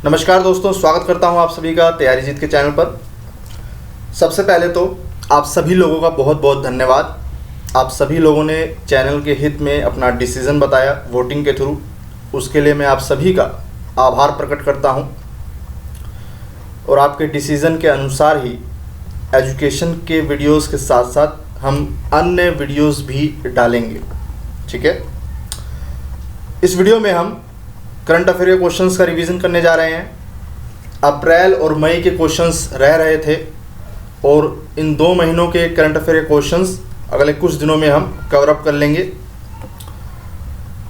नमस्कार दोस्तों, स्वागत करता हूं आप सभी का तैयारी जीत के चैनल पर। सबसे पहले तो आप सभी लोगों का बहुत बहुत धन्यवाद। आप सभी लोगों ने चैनल के हित में अपना डिसीज़न बताया वोटिंग के थ्रू, उसके लिए मैं आप सभी का आभार प्रकट करता हूं। और आपके डिसीज़न के अनुसार ही एजुकेशन के वीडियोस के साथ साथ हम अन्य वीडियोस भी डालेंगे, ठीक है। इस वीडियो में हम करंट अफेयर के क्वेश्चंस का रिवीजन करने जा रहे हैं। अप्रैल और मई के क्वेश्चंस रह रहे थे और इन 2 महीनों के करंट अफेयर के क्वेश्चंस अगले कुछ दिनों में हम कवर अप कर लेंगे।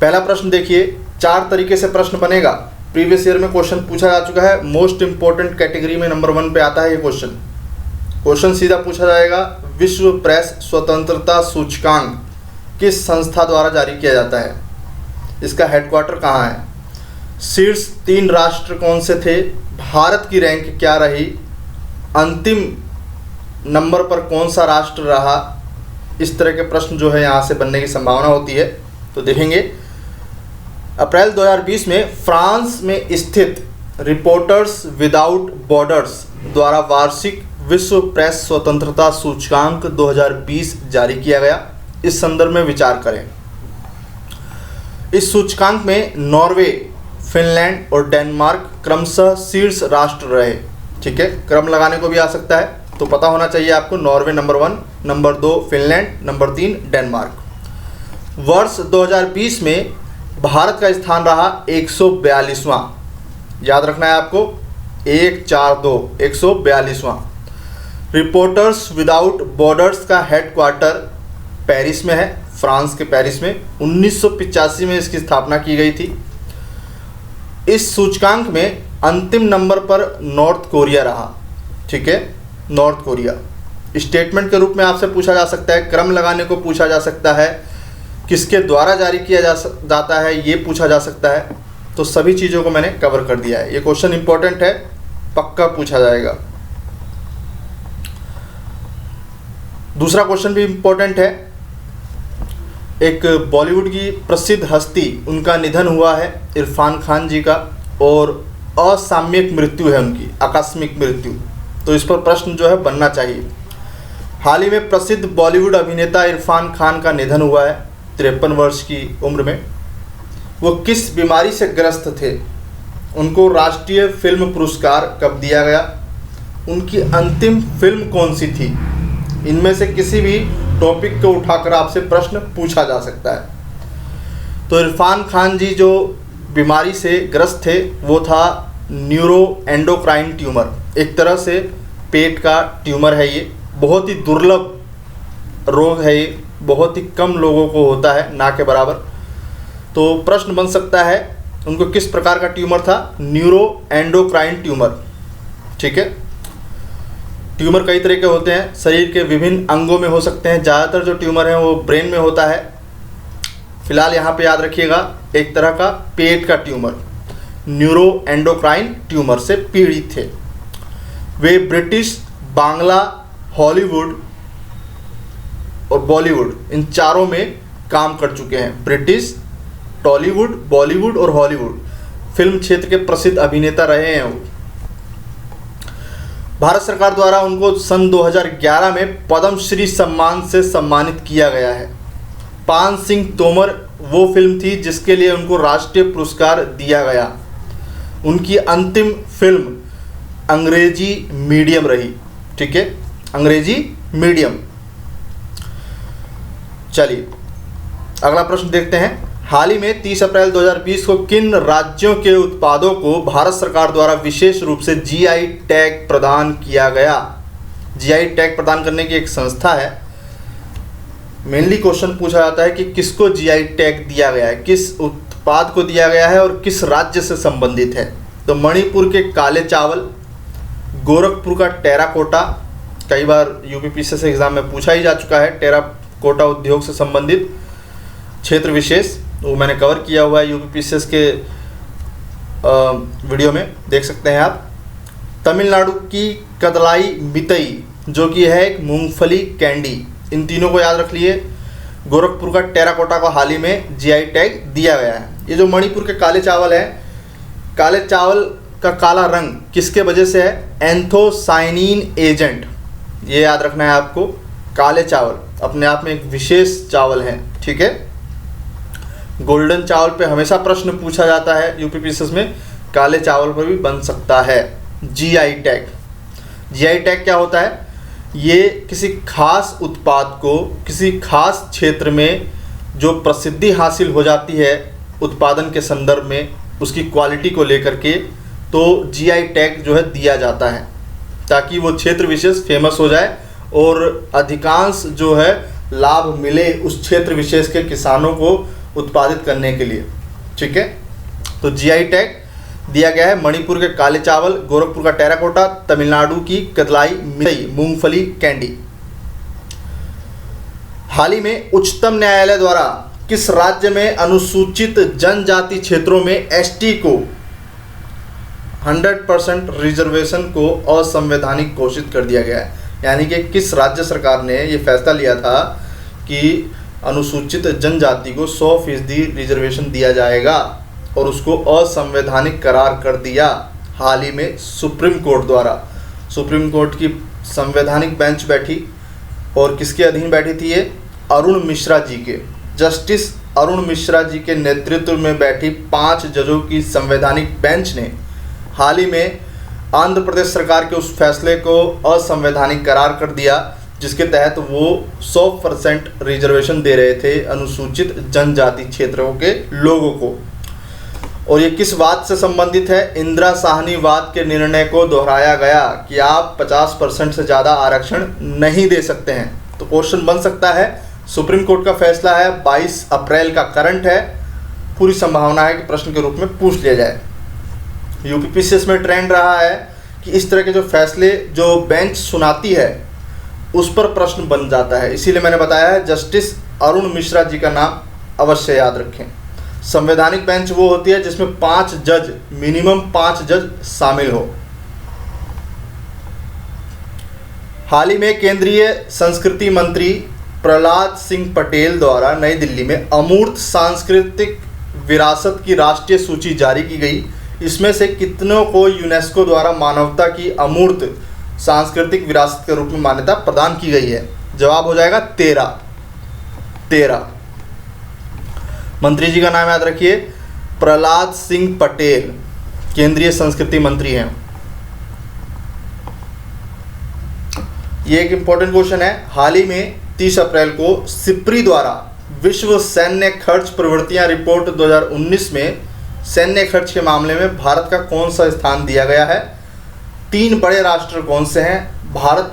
पहला प्रश्न देखिए, 4 तरीके से प्रश्न बनेगा। प्रीवियस ईयर में क्वेश्चन पूछा जा चुका है, मोस्ट इंपॉर्टेंट कैटेगरी में नंबर 1 पे आता है ये क्वेश्चन सीधा पूछा जाएगा। विश्व प्रेस स्वतंत्रता सूचकांक किस संस्था द्वारा जारी किया जाता है? इसका हेडक्वार्टर कहाँ है? शीर्ष 3 राष्ट्र कौन से थे? भारत की रैंक क्या रही? अंतिम नंबर पर कौन सा राष्ट्र रहा? इस तरह के प्रश्न जो है यहाँ से बनने की संभावना होती है, तो देखेंगे। अप्रैल 2020 में फ्रांस में स्थित रिपोर्टर्स विदाउट बॉर्डर्स द्वारा वार्षिक विश्व प्रेस स्वतंत्रता सूचकांक 2020 जारी किया गया। इस संदर्भ में विचार करें। इस सूचकांक में नॉर्वे, फिनलैंड और डेनमार्क क्रमशः शीर्ष राष्ट्र रहे, ठीक है। क्रम लगाने को भी आ सकता है, तो पता होना चाहिए आपको। Norway number 1, number 2 Finland, number 3 Denmark. वर्ष 2020 में भारत का स्थान रहा 142वां। याद रखना है आपको, 142 142वां। रिपोर्टर्स विदाउट बॉर्डर्स का हेडक्वार्टर पेरिस में है, फ्रांस के पेरिस में। 1985 में इसकी स्थापना की गई थी। इस सूचकांक में अंतिम नंबर पर नॉर्थ कोरिया रहा, ठीक है। नॉर्थ कोरिया स्टेटमेंट के रूप में आपसे पूछा जा सकता है, क्रम लगाने को पूछा जा सकता है, किसके द्वारा जारी किया जाता है ये पूछा जा सकता है। तो सभी चीज़ों को मैंने कवर कर दिया है। ये क्वेश्चन इंपॉर्टेंट है, पक्का पूछा जाएगा। दूसरा क्वेश्चन भी इंपॉर्टेंट है। एक बॉलीवुड की प्रसिद्ध हस्ती, उनका निधन हुआ है, इरफान खान जी का, और असामयिक मृत्यु है उनकी, आकस्मिक मृत्यु। तो इस पर प्रश्न जो है बनना चाहिए। हाल ही में प्रसिद्ध बॉलीवुड अभिनेता इरफान खान का निधन हुआ है 53 वर्ष की उम्र में। वो किस बीमारी से ग्रस्त थे? उनको राष्ट्रीय फिल्म पुरस्कार कब दिया गया? उनकी अंतिम फिल्म कौन सी थी? इनमें से किसी भी टॉपिक को उठाकर आपसे प्रश्न पूछा जा सकता है। तो इरफान खान जी जो बीमारी से ग्रस्त थे वो था न्यूरो एंडोक्राइन ट्यूमर। एक तरह से पेट का ट्यूमर है। ये बहुत ही दुर्लभ रोग है, ये बहुत ही कम लोगों को होता है, ना के बराबर। तो प्रश्न बन सकता है उनको किस प्रकार का ट्यूमर था? न्यूरो एंडोक्राइन ट्यूमर, ठीक है। ट्यूमर कई तरह के होते हैं, शरीर के विभिन्न अंगों में हो सकते हैं। ज़्यादातर जो ट्यूमर है वो ब्रेन में होता है। फिलहाल यहाँ पे याद रखिएगा, एक तरह का पेट का ट्यूमर, न्यूरो एंडोक्राइन ट्यूमर से पीड़ित थे। वे ब्रिटिश, बांग्ला, हॉलीवुड और बॉलीवुड, इन चारों में काम कर चुके हैं। ब्रिटिश, टॉलीवुड, बॉलीवुड और हॉलीवुड फिल्म क्षेत्र के प्रसिद्ध अभिनेता रहे हैं वो। भारत सरकार द्वारा उनको सन 2011 में पद्मश्री सम्मान से सम्मानित किया गया है। पान सिंह तोमर वो फिल्म थी जिसके लिए उनको राष्ट्रीय पुरस्कार दिया गया। उनकी अंतिम फिल्म अंग्रेजी मीडियम रही, ठीक है, अंग्रेजी मीडियम। चलिए अगला प्रश्न देखते हैं। हाल ही में 30 अप्रैल 2020 को किन राज्यों के उत्पादों को भारत सरकार द्वारा विशेष रूप से जीआई टैग प्रदान किया गया? जीआई टैग प्रदान करने की एक संस्था है। मेनली क्वेश्चन पूछा जाता है कि किसको जीआई टैग दिया गया है, किस उत्पाद को दिया गया है और किस राज्य से संबंधित है। तो मणिपुर के काले चावल, गोरखपुर का टेराकोटा, कई बार यूपीपीसीएस एग्जाम में पूछा ही जा चुका है, टेराकोटा उद्योग से संबंधित क्षेत्र विशेष, वो मैंने कवर किया हुआ है यूपीपीसीएस के वीडियो में, देख सकते हैं आप। तमिलनाडु की कदलाई मितई, जो कि है एक मूंगफली कैंडी, इन तीनों को याद रख लिए। गोरखपुर का टेराकोटा को हाल ही में जीआई टैग दिया गया है। ये जो मणिपुर के काले चावल हैं, काले चावल का काला रंग किसके वजह से है? Anthocyanin agent. ये याद रखना है आपको। काले चावल अपने आप में एक विशेष चावल है, ठीक है। गोल्डन चावल पे हमेशा प्रश्न पूछा जाता है यूपीपीसीएस में, काले चावल पर भी बन सकता है। GI tag. जीआई टैग क्या होता है? ये किसी खास उत्पाद को किसी खास क्षेत्र में जो प्रसिद्धि हासिल हो जाती है उत्पादन के संदर्भ में, उसकी क्वालिटी को लेकर के, तो जीआई टैग जो है दिया जाता है ताकि वो क्षेत्र विशेष फेमस हो जाए और अधिकांश जो है लाभ मिले उस क्षेत्र विशेष के किसानों को उत्पादित करने के लिए, ठीक है। तो जीआई टैग दिया गया है मणिपुर के काले चावल, गोरखपुर का टेराकोटा, तमिलनाडु की कदलाई मिठाई, मूंगफली कैंडी। हाल ही में उच्चतम न्यायालय द्वारा किस राज्य में अनुसूचित जनजाति क्षेत्रों में एसटी को 100% रिजर्वेशन को असंवैधानिक घोषित कर दिया गया है? यानी कि किस राज्य सरकार ने ये फैसला लिया था कि अनुसूचित जनजाति को 100% रिजर्वेशन दिया जाएगा और उसको असंवैधानिक करार कर दिया हाल ही में सुप्रीम कोर्ट द्वारा। सुप्रीम कोर्ट की संवैधानिक बेंच बैठी और किसके अधीन बैठी थी ये? अरुण मिश्रा जी के, जस्टिस अरुण मिश्रा जी के नेतृत्व में बैठी 5 जजों की संवैधानिक बेंच ने हाल ही में आंध्र प्रदेश सरकार के उस फैसले को असंवैधानिक करार कर दिया जिसके तहत वो 100% रिजर्वेशन दे रहे थे अनुसूचित जनजाति क्षेत्रों के लोगों को। और ये किस बात से संबंधित है? इंदिरा साहनी वाद के निर्णय को दोहराया गया कि आप 50% से ज़्यादा आरक्षण नहीं दे सकते हैं। तो क्वेश्चन बन सकता है, सुप्रीम कोर्ट का फैसला है, 22 अप्रैल का करंट है, पूरी संभावना है कि प्रश्न के रूप में पूछ लिया जाए। यूपीपीसीएस में ट्रेंड रहा है कि इस तरह के जो फैसले जो बेंच सुनाती है उस पर प्रश्न बन जाता है, इसीलिए मैंने बताया है जस्टिस अरुण मिश्रा जी का नाम अवश्य याद रखें। संवैधानिक बेंच वो होती है जिसमें 5 जज, मिनिमम 5 जज शामिल हो। हाल ही में केंद्रीय संस्कृति मंत्री प्रहलाद सिंह पटेल द्वारा नई दिल्ली में अमूर्त सांस्कृतिक विरासत की राष्ट्रीय सूची जारी की गई। इसमें से कितनों को यूनेस्को द्वारा मानवता की अमूर्त सांस्कृतिक विरासत के रूप में मान्यता प्रदान की गई है? जवाब हो जाएगा 13। मंत्री जी का नाम याद रखिए, प्रहलाद सिंह पटेल, केंद्रीय संस्कृति मंत्री हैं। ये एक इंपॉर्टेंट क्वेश्चन है। हाल ही में 30 अप्रैल को सिप्री द्वारा विश्व सैन्य खर्च प्रवृत्तियां रिपोर्ट 2019 में सैन्य खर्च के मामले में भारत का कौन सा स्थान दिया गया है? 3 बड़े राष्ट्र कौन से हैं? भारत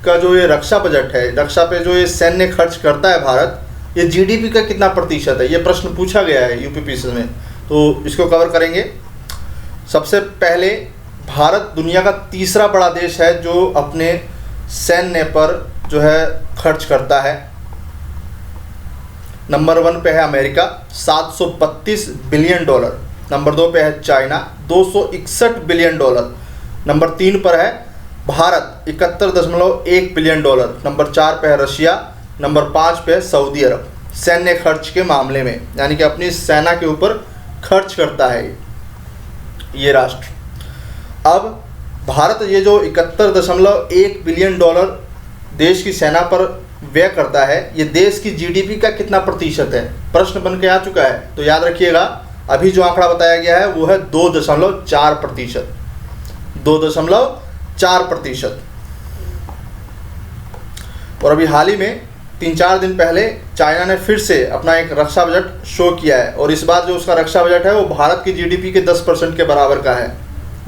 का जो ये रक्षा बजट है, रक्षा पे जो ये सैन्य खर्च करता है भारत, ये जीडीपी का कितना प्रतिशत है? ये प्रश्न पूछा गया है यूपीपीसीएस में, तो इसको कवर करेंगे। सबसे पहले, भारत दुनिया का तीसरा बड़ा देश है जो अपने सैन्य पर जो है खर्च करता है। नंबर 1 पे है अमेरिका 732 बिलियन डॉलर, नंबर 2 पे है चाइना 261 बिलियन डॉलर, नंबर 3 पर है भारत 71.1 बिलियन डॉलर, नंबर 4 पे है रशिया, नंबर 5 पे है सऊदी अरब। सैन्य खर्च के मामले में, यानी कि अपनी सेना के ऊपर खर्च करता है ये राष्ट्र। अब भारत ये जो 71.1 बिलियन डॉलर देश की सेना पर व्यय करता है, ये देश की जीडीपी का कितना प्रतिशत है? प्रश्न बन के आ चुका है। तो याद रखिएगा, अभी जो आंकड़ा बताया गया है वो है 2.4%। 2.4%। और अभी हाल ही में 3-4 दिन पहले चाइना ने फिर से अपना एक रक्षा बजट शो किया है और इस बार जो उसका रक्षा बजट है वो भारत की जीडीपी के 10% के बराबर का है।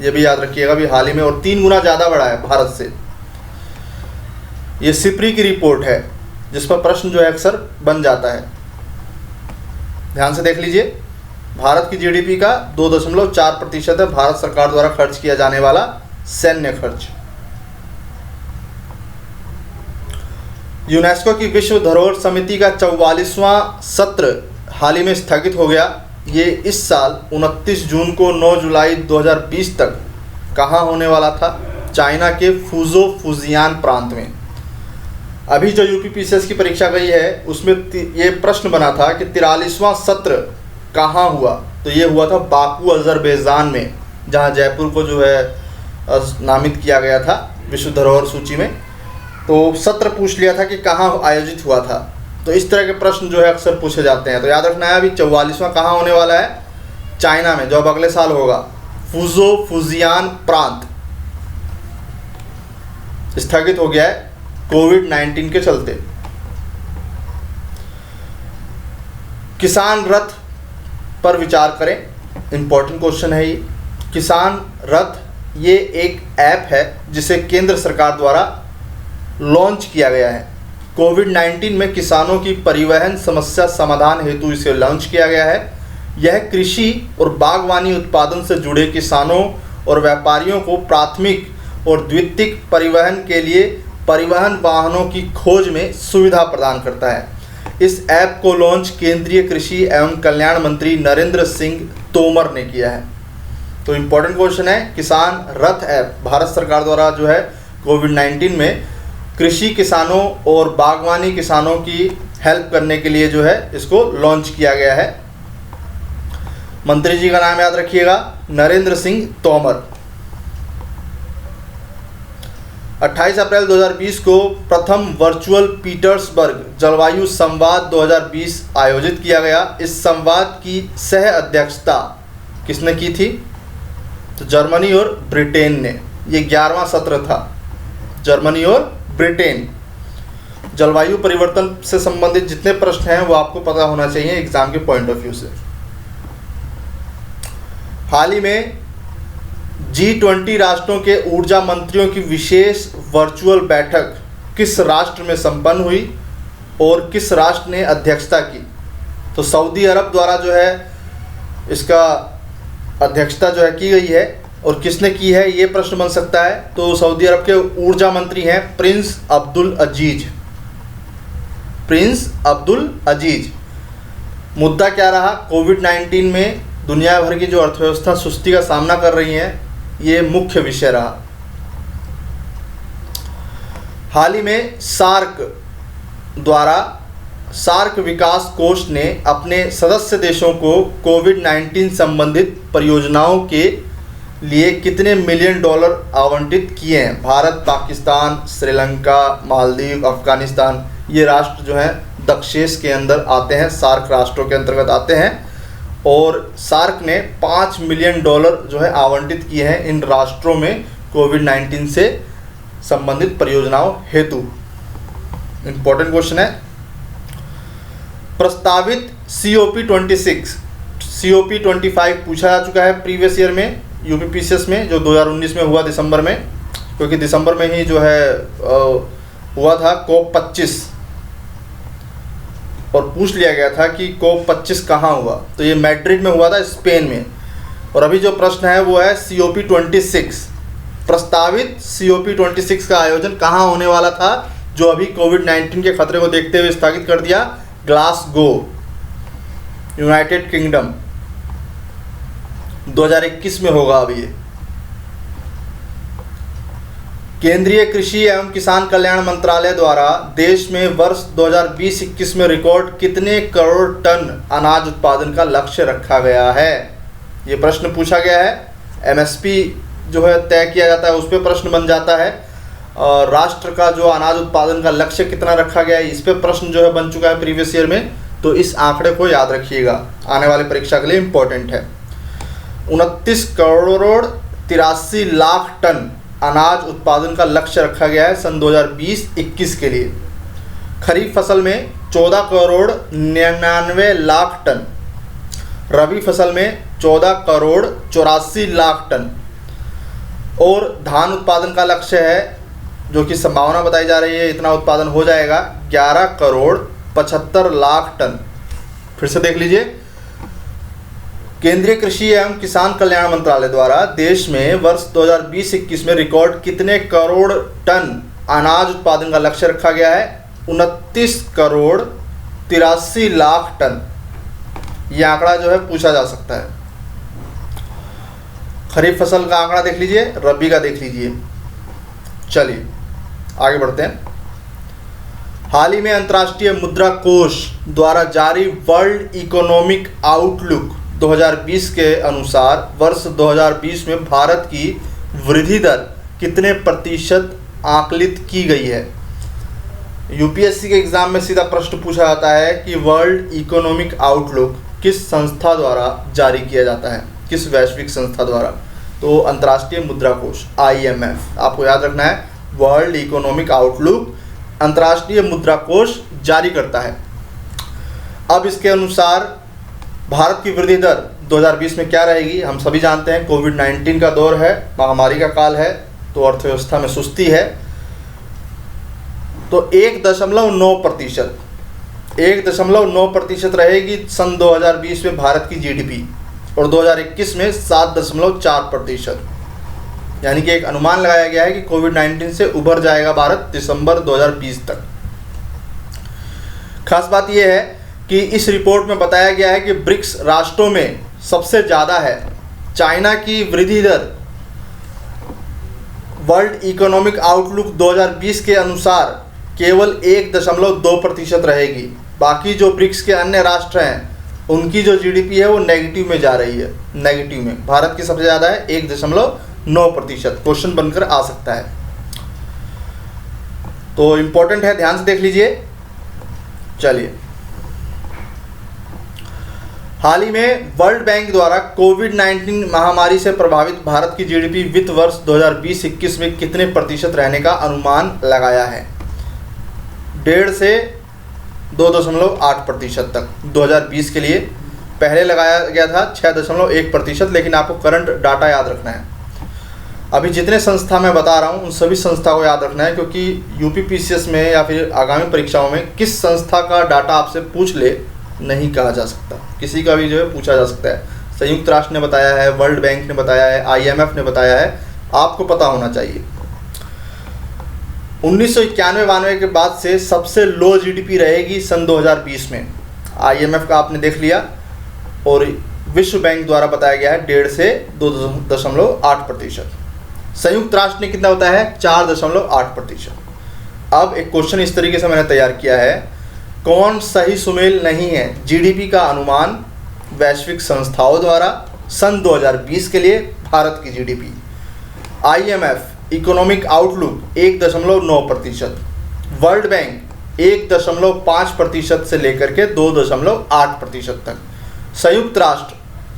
ये भी याद रखिएगा, अभी हाल ही में, और 3 गुना ज़्यादा बढ़ा है भारत से। ये सिप्री की रिपोर्ट है जिस पर प्रश्न जो है अक्सर बन जाता है। ध्यान से देख लीजिए, भारत की जीडीपी का 2.4% है भारत सरकार द्वारा खर्च किया जाने वाला सैन्य खर्च। यूनेस्को की विश्व धरोहर समिति का 44वां सत्र हाल ही में स्थगित हो गया। ये इस साल 29 जून को 9 जुलाई 2020 तक कहाँ होने वाला था? चाइना के फुजो फुजियान प्रांत में। अभी जो यूपीपीसीएस की परीक्षा गई है उसमें ये प्रश्न बना था कि 43वां सत्र कहाँ हुआ? तो ये हुआ था बाकू अजरबैजान में जहां जयपुर को जो है नामित किया गया था विश्व धरोहर सूची में। तो सत्र पूछ लिया था कि कहाँ आयोजित हुआ था। तो इस तरह के प्रश्न जो है अक्सर पूछे जाते हैं। तो याद रखना है अभी 44वां कहाँ होने वाला है, चाइना में, जो अब अगले साल होगा। फुजो फुजियान प्रांत स्थगित हो गया है कोविड-19 के चलते। किसान रथ पर विचार करें, इंपॉर्टेंट क्वेश्चन है ये। किसान रथ ये एक ऐप है जिसे केंद्र सरकार द्वारा लॉन्च किया गया है। कोविड-19 में किसानों की परिवहन समस्या समाधान हेतु इसे लॉन्च किया गया है। यह कृषि और बागवानी उत्पादन से जुड़े किसानों और व्यापारियों को प्राथमिक और द्वितीयक परिवहन के लिए परिवहन वाहनों की खोज में सुविधा प्रदान करता है। इस ऐप को लॉन्च केंद्रीय कृषि एवं कल्याण मंत्री नरेंद्र सिंह तोमर ने किया है। तो इम्पोर्टेंट क्वेश्चन है, किसान रथ ऐप भारत सरकार द्वारा जो है कोविड-19 में कृषि किसानों और बागवानी किसानों की हेल्प करने के लिए जो है इसको लॉन्च किया गया है। मंत्री जी का नाम याद रखिएगा, नरेंद्र सिंह तोमर। 28 अप्रैल 2020 को प्रथम वर्चुअल पीटर्सबर्ग जलवायु संवाद 2020 आयोजित किया गया। इस संवाद की सह अध्यक्षता किसने की थी? तो जर्मनी और ब्रिटेन ने। ये 11वां सत्र था, जर्मनी और ब्रिटेन। जलवायु परिवर्तन से संबंधित जितने प्रश्न हैं वो आपको पता होना चाहिए एग्जाम के पॉइंट ऑफ व्यू से। हाल ही में G20 राष्ट्रों के ऊर्जा मंत्रियों की विशेष वर्चुअल बैठक किस राष्ट्र में संपन्न हुई और किस राष्ट्र ने अध्यक्षता की? तो सऊदी अरब द्वारा जो है इसका अध्यक्षता जो है की गई है। और किसने की है ये प्रश्न बन सकता है। तो सऊदी अरब के ऊर्जा मंत्री हैं प्रिंस अब्दुल अजीज। प्रिंस अब्दुल अजीज। मुद्दा क्या रहा? कोविड-19 में दुनिया भर की जो अर्थव्यवस्था सुस्ती का सामना कर रही है, ये मुख्य विषय रहा। हाल ही में सार्क विकास कोष ने अपने सदस्य देशों को कोविड-19 संबंधित परियोजनाओं के लिए कितने मिलियन डॉलर आवंटित किए हैं? भारत, पाकिस्तान, श्रीलंका, मालदीव, अफगानिस्तान, ये राष्ट्र जो हैं दक्षेश के अंदर आते हैं, सार्क राष्ट्रों के अंतर्गत आते हैं। और सार्क ने 5 मिलियन डॉलर जो है आवंटित किए हैं इन राष्ट्रों में कोविड-19 से संबंधित परियोजनाओं हेतु। इंपॉर्टेंट क्वेश्चन है। प्रस्तावित COP26 COP25 पूछा जा चुका है प्रीवियस ईयर में यूपीपीसीएस में, जो 2019 में हुआ दिसंबर में, क्योंकि दिसंबर में ही जो है हुआ था COP25 और पूछ लिया गया था कि COP25 कहाँ हुआ। तो ये मैड्रिड में हुआ था, स्पेन में। और अभी जो प्रश्न है वो है COP26। प्रस्तावित COP26 का आयोजन कहाँ होने वाला था, जो अभी कोविड-19 के खतरे को देखते हुए स्थगित कर दिया? Glasgow, United kingdom. 2021 में होगा अब ये। केंद्रीय कृषि एवं किसान कल्याण मंत्रालय द्वारा देश में वर्ष 2020-21 में रिकॉर्ड कितने करोड़ टन अनाज उत्पादन का लक्ष्य रखा गया है? ये प्रश्न पूछा गया है। MSP जो है तय किया जाता है, उस पर प्रश्न बन जाता है। और राष्ट्र का जो अनाज उत्पादन का लक्ष्य कितना रखा गया है, इस पर प्रश्न जो है बन चुका है प्रीवियस ईयर में। तो इस आंकड़े को याद रखिएगा, आने वाली परीक्षा के लिए इम्पोर्टेंट है। 29 करोड़ 83 लाख टन अनाज उत्पादन का लक्ष्य रखा गया है सन 2020-21 के लिए। खरीफ फसल में 14 करोड़ 99 लाख टन, रबी फसल में 14 करोड़ 84 लाख टन और धान उत्पादन का लक्ष्य है, जो कि संभावना बताई जा रही है इतना उत्पादन हो जाएगा, 11 करोड़ 75 लाख टन। फिर से देख लीजिए, केंद्रीय कृषि एवं किसान कल्याण मंत्रालय द्वारा देश में वर्ष 2020-21 में रिकॉर्ड कितने करोड़ टन अनाज उत्पादन का लक्ष्य रखा गया है? 29 करोड़ 83 लाख टन। यह आंकड़ा जो है पूछा जा सकता है। खरीफ फसल का आंकड़ा देख लीजिए, रबी का देख लीजिए। चलिए आगे बढ़ते हैं। हाल ही में अंतर्राष्ट्रीय मुद्रा कोष द्वारा जारी वर्ल्ड इकोनॉमिक आउटलुक 2020 के अनुसार वर्ष 2020 में भारत की वृद्धि दर कितने प्रतिशत आकलित की गई है। यूपीएससी के एग्ज़ाम में सीधा प्रश्न पूछा जाता है कि वर्ल्ड इकोनॉमिक आउटलुक किस संस्था द्वारा जारी किया जाता है, किस वैश्विक संस्था द्वारा। तो अंतर्राष्ट्रीय मुद्रा कोष IMF, आपको याद रखना है, वर्ल्ड इकोनॉमिक आउटलुक अंतर्राष्ट्रीय मुद्रा कोष जारी करता है। अब इसके अनुसार भारत की वृद्धि दर 2020 में क्या रहेगी, हम सभी जानते हैं कोविड-19 का दौर है, महामारी का काल है, तो अर्थव्यवस्था में सुस्ती है। तो 1.9%, 1.9% रहेगी सन 2020 में भारत की GDP, और 2021 में 7.4%। यानी कि एक अनुमान लगाया गया है कि कोविड-19 से उभर जाएगा भारत दिसंबर 2020 तक। खास बात यह है कि इस रिपोर्ट में बताया गया है कि ब्रिक्स राष्ट्रों में सबसे ज़्यादा है। चाइना की वृद्धि दर वर्ल्ड इकोनॉमिक आउटलुक 2020 के अनुसार केवल 1.2% रहेगी। बाकी जो ब्रिक्स के अन्य राष्ट्र हैं उनकी जो GDP है वो नेगेटिव में जा रही है, नेगेटिव में। भारत की सबसे ज़्यादा है 1.9%। क्वेश्चन बनकर आ सकता है, तो इंपॉर्टेंट है, ध्यान से देख लीजिए। चलिए, हाल ही में वर्ल्ड बैंक द्वारा कोविड-19 महामारी से प्रभावित भारत की GDP वित्त वर्ष 2020-21 में कितने प्रतिशत रहने का अनुमान लगाया है। 1.5 से 2.8% तक 2020 के लिए। पहले लगाया गया था 6.1%, लेकिन आपको करंट डाटा याद रखना है। अभी जितने संस्था मैं बता रहा हूँ उन सभी संस्था को याद रखना है, क्योंकि UPPCS में या फिर आगामी परीक्षाओं में किस संस्था का डाटा आपसे पूछ ले नहीं कहा जा सकता, किसी का भी जो है पूछा जा सकता है। संयुक्त राष्ट्र ने बताया है, वर्ल्ड बैंक ने बताया है, IMF ने बताया है, आपको पता होना चाहिए। 1991-92 के बाद से सबसे लो GDP रहेगी सन 2020 में। IMF का आपने देख लिया, और विश्व बैंक द्वारा बताया गया है 1.5 से 2.8%। संयुक्त राष्ट्र ने कितना बताया है, 4.8%। अब एक क्वेश्चन इस तरीके से मैंने तैयार किया है, कौन सही सुमेल नहीं है GDP का अनुमान वैश्विक संस्थाओं द्वारा सन 2020 के लिए भारत की GDP। IMF economic outlook 1.9%, world bank 1.5% से लेकर के 2.8% तक, संयुक्त राष्ट्र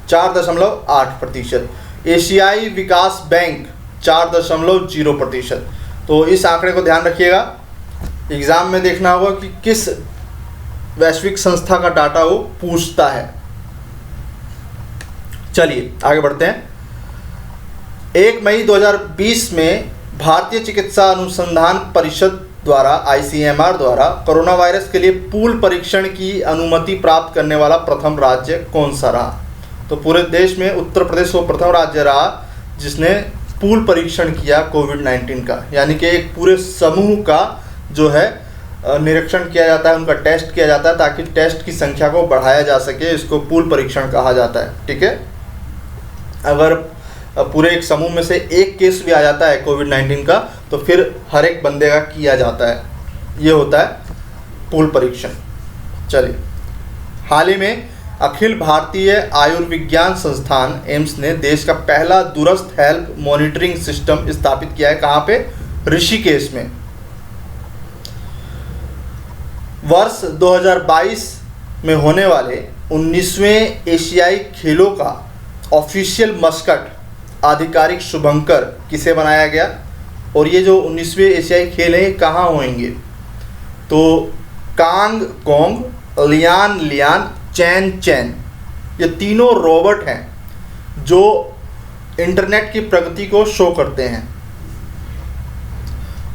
4.8%, एशियाई विकास बैंक 4.0%। तो इस आंकड़े को ध्यान रखिएगा, एग्ज़ाम में देखना होगा कि किस वैश्विक संस्था का डाटा वो पूछता है। चलिए आगे बढ़ते हैं। 1 मई 2020 में भारतीय चिकित्सा अनुसंधान परिषद द्वारा ICMR द्वारा कोरोना वायरस के लिए पूल परीक्षण की अनुमति प्राप्त करने वाला प्रथम राज्य कौन सा रहा। तो पूरे देश में उत्तर प्रदेश वो प्रथम राज्य रहा जिसने पूल परीक्षण किया कोविड-19 का, यानी कि एक पूरे समूह का जो है निरीक्षण किया जाता है, उनका टेस्ट किया जाता है ताकि टेस्ट की संख्या को बढ़ाया जा सके। इसको पूल परीक्षण कहा जाता है, ठीक है। अगर पूरे एक समूह में से एक केस भी आ जाता है कोविड-19 का तो फिर हर एक बंदे का किया जाता है, ये होता है पूल परीक्षण। चलिए, हाल ही में अखिल भारतीय आयुर्विज्ञान संस्थान एम्स ने देश का पहला दूरस्थ हेल्थ मॉनिटरिंग सिस्टम स्थापित किया है। कहाँ पे, ऋषिकेश में। वर्ष 2022 में होने वाले 19वें एशियाई खेलों का ऑफिशियल मस्कट आधिकारिक शुभंकर किसे बनाया गया, और ये जो 19वें एशियाई खेल हैं ये कहाँ होंगे। तो कांग कोंग, लियान लियान, चैन चैन, ये तीनों रोबोट हैं जो इंटरनेट की प्रगति को शो करते हैं।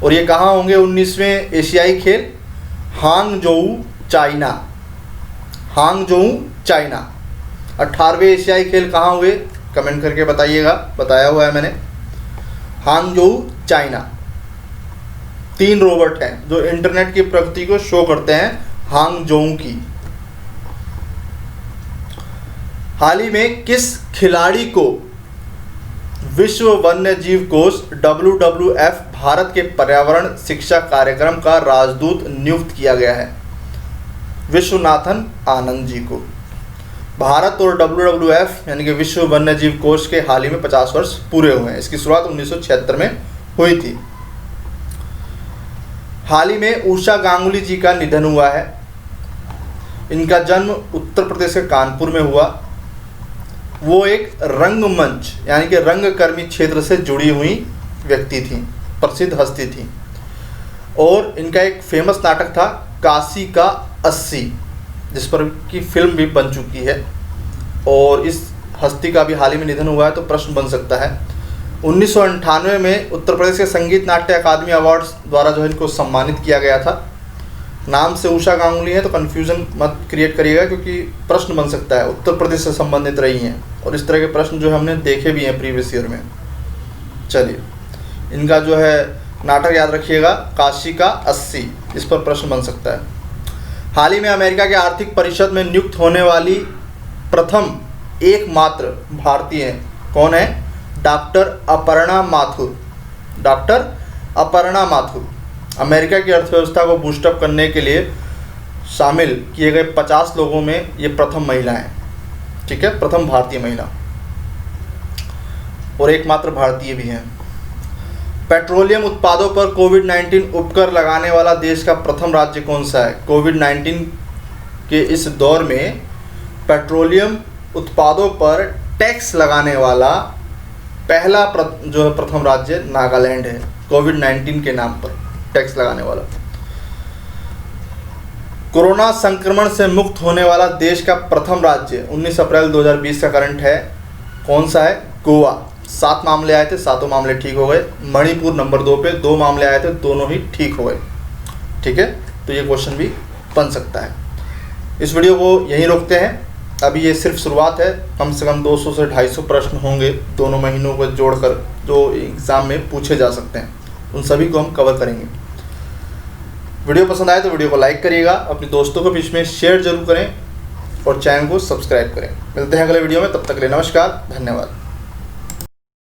और ये कहाँ होंगे 19वें एशियाई खेल, हांगझोऊ चाइना, हांगझोऊ चाइना। 18वें एशियाई खेल कहाँ हुए, कमेंट करके बताइएगा, बताया हुआ है मैंने, हांगझोऊ चाइना। 3 रोबोट हैं जो इंटरनेट की प्रगति को शो करते हैं, हांगझोऊ की। हाल ही में किस खिलाड़ी को विश्व वन्य जीव कोष WWF भारत के पर्यावरण शिक्षा कार्यक्रम का राजदूत नियुक्त किया गया है। विश्वनाथन आनंद जी को। भारत और WWF यानी कि विश्व वन्यजीव कोष के हाल ही में 50 वर्ष पूरे हुए हैं। इसकी शुरुआत 1976 में हुई थी। हाल ही में उषा गांगुली जी का निधन हुआ है। इनका जन्म उत्तर प्रदेश के कानपुर में हुआ। वो एक रंगमंच यानी कि रंगकर्मी क्षेत्र से जुड़ी हुई व्यक्ति थी, प्रसिद्ध हस्ती थी। और इनका एक फेमस नाटक था काशी का 80, जिस पर की फिल्म भी बन चुकी है। और इस हस्ती का भी हाल ही में निधन हुआ है, तो प्रश्न बन सकता है 1998 में उत्तर प्रदेश के संगीत नाट्य अकादमी अवार्ड्स द्वारा जो है इनको सम्मानित किया गया था। नाम से उषा गांगुली है तो कन्फ्यूज़न मत क्रिएट करिएगा, क्योंकि प्रश्न बन सकता है, उत्तर प्रदेश से संबंधित रही हैं और इस तरह के प्रश्न जो हमने देखे भी हैं प्रीवियस ईयर में। चलिए, इनका जो है नाटक याद रखिएगा, काशी का 80, इस पर प्रश्न बन सकता है। हाल ही में अमेरिका के आर्थिक परिषद में नियुक्त होने वाली प्रथम एकमात्र भारतीय कौन है? Doctor Aparna Mathur. Doctor Aparna Mathur America की अर्थव्यवस्था को बूस्टअप करने के लिए शामिल किए गए 50 लोगों में ये प्रथम महिला हैं। ठीक है, प्रथम भारतीय महिला और एकमात्र भारतीय भी हैं। पेट्रोलियम उत्पादों पर कोविड-19 उपकर लगाने वाला देश का प्रथम राज्य कौन सा है? कोविड-19 के इस दौर में पेट्रोलियम उत्पादों पर टैक्स लगाने वाला पहला जो है प्रथम राज्य नागालैंड है। कोविड-19 के नाम पर टैक्स लगाने वाला। कोरोना संक्रमण से मुक्त होने वाला देश का प्रथम राज्य 19 अप्रैल 2020 का करंट है, कौन सा है? गोवा। 7 मामले आए थे, 7 मामले ठीक हो गए। मणिपुर नंबर 2 पे 2 मामले आए थे, दोनों ही ठीक हो गए। ठीक है, तो ये क्वेश्चन भी बन सकता है। इस वीडियो को यहीं रोकते हैं, अभी ये सिर्फ शुरुआत है। कम से कम 200 से 250 प्रश्न होंगे दोनों महीनों को जोड़कर जो एग्ज़ाम में पूछे जा सकते हैं, उन सभी को हम कवर करेंगे। वीडियो पसंद आए तो वीडियो को लाइक करिएगा, अपने दोस्तों के बीच में शेयर जरूर करें और चैनल को सब्सक्राइब करें। मिलते हैं अगले वीडियो में, तब तक के लिए नमस्कार, धन्यवाद।